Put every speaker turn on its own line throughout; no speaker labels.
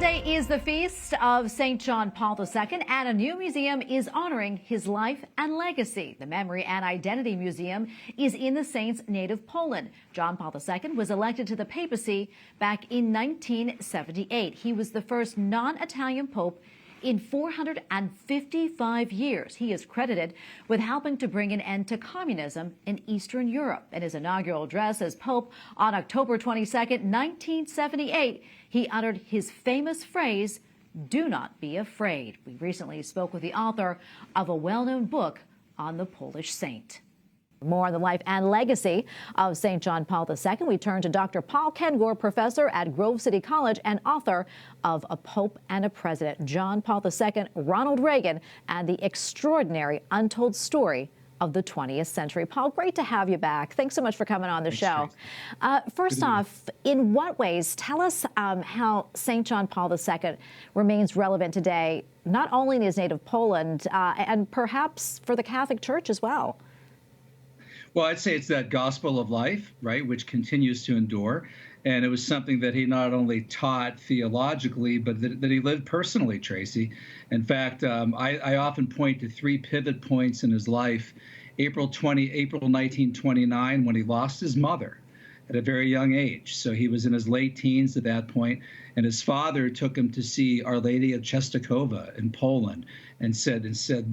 Today is the feast of St. John Paul II, and a new museum is honoring his life and legacy. The Memory and Identity Museum is in the saint's native Poland. John Paul II was elected to the papacy back in 1978. He was the first non-Italian pope in 455 years. He is credited with helping to bring an end to communism in Eastern Europe. In his inaugural address as Pope on October 22, 1978, he uttered his famous phrase, "Do not be afraid." We recently spoke with the author of a well-known book on the Polish saint. More on the life and legacy of St. John Paul II, we turn to Dr. Paul Kengor, professor at Grove City College and author of A Pope and a President, John Paul II, Ronald Reagan, and the Extraordinary Untold Story of the 20th century. Paul, great to have you back. Thanks so much for coming on the show. First off, in what ways, tell us how St. John Paul II remains relevant today, not only in his native Poland, and perhaps for the Catholic Church as well.
Well, I'd say it's that gospel of life, right, which continues to endure. And it was something that he not only taught theologically, but that he lived personally, Tracy. In fact, I often point to three pivot points in his life. April 1929, when he lost his mother at a very young age. So he was in his late teens at that point, and his father took him to see Our Lady of Częstochowa in Poland and said,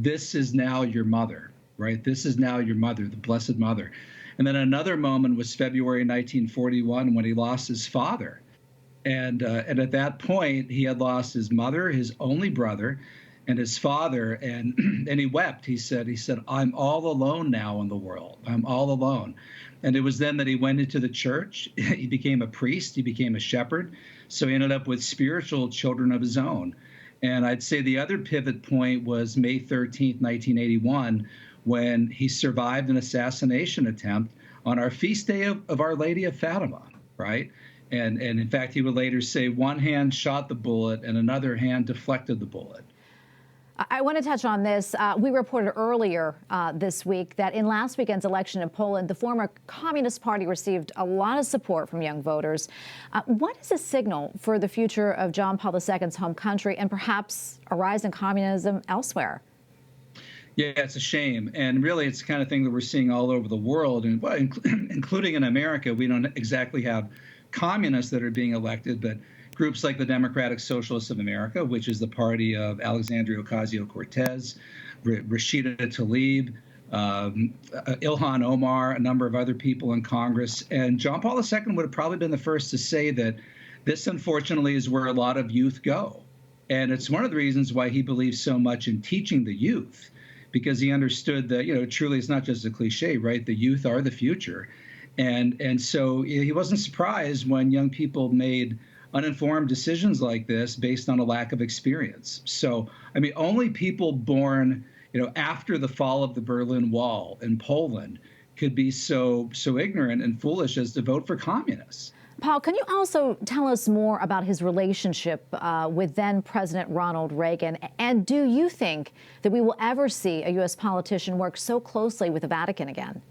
"This is now your mother." Right? This is now your mother, the Blessed Mother. And then another moment was February 1941 when he lost his father. And at that point, he had lost his mother, his only brother, and his father. And he wept. He said, "I'm all alone now in the world. I'm all alone." And it was then that he went into the church. He became a priest. He became a shepherd. So he ended up with spiritual children of his own. And I'd say the other pivot point was May 13th, 1981, when he survived an assassination attempt on our feast day of Our Lady of Fatima, right? And in fact, he would later say one hand shot the bullet and another hand deflected the bullet.
I want to touch on this. We reported earlier this week that in last weekend's election in Poland, the former Communist Party received a lot of support from young voters. What is a signal for the future of John Paul II's home country and perhaps a rise in communism elsewhere?
Yeah, it's a shame. And really, it's the kind of thing that we're seeing all over the world, and well, including in America. We don't exactly have communists that are being elected, but groups like the Democratic Socialists of America, which is the party of Alexandria Ocasio-Cortez, Rashida Tlaib, Ilhan Omar, a number of other people in Congress. And John Paul II would have probably been the first to say that this, unfortunately, is where a lot of youth go. And it's one of the reasons why he believes so much in teaching the youth, because he understood that, truly it's not just a cliche, right? The youth are the future. And so he wasn't surprised when young people made uninformed decisions like this based on a lack of experience. So, I mean, only people born, after the fall of the Berlin Wall in Poland could be so ignorant and foolish as to vote for communists.
Paul, can you also tell us more about his relationship with then President Ronald Reagan? And do you think that we will ever see a U.S. politician work so closely with the Vatican again?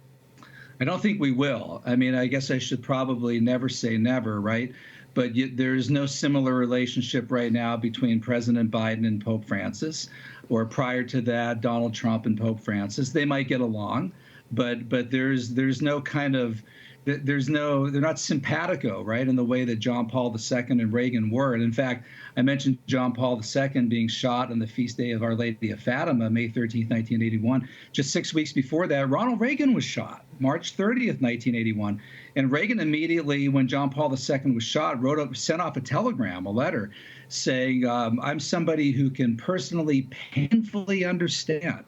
I don't think we will. I mean, I guess I should probably never say never, right? But there is no similar relationship right now between President Biden and Pope Francis, or prior to that, Donald Trump and Pope Francis. They might get along, but there's no kind of they're not simpatico, right, in the way that John Paul II and Reagan were. And in fact, I mentioned John Paul II being shot on the feast day of Our Lady of Fatima, May 13th, 1981. Just 6 weeks before that, Ronald Reagan was shot, March 30th, 1981. And Reagan immediately, when John Paul II was shot, sent off a telegram, a letter, saying, "I'm somebody who can personally, painfully understand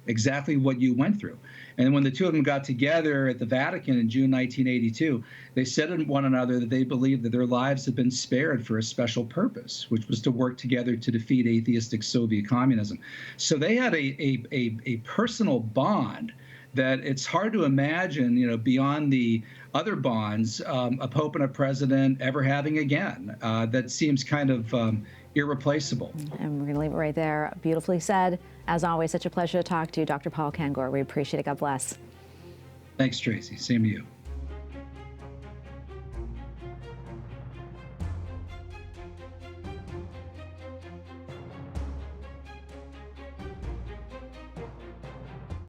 exactly what you went through." And when the two of them got together at the Vatican in June 1982, they said to one another that they believed that their lives had been spared for a special purpose, which was to work together to defeat atheistic Soviet communism. So they had a personal bond that it's hard to imagine, beyond the other bonds, a pope and a president ever having again. That seems kind of irreplaceable.
And we're going to leave it right there. Beautifully said. As always, such a pleasure to talk to you, Dr. Paul Kengor. We appreciate it. God bless.
Thanks, Tracy. Same to you.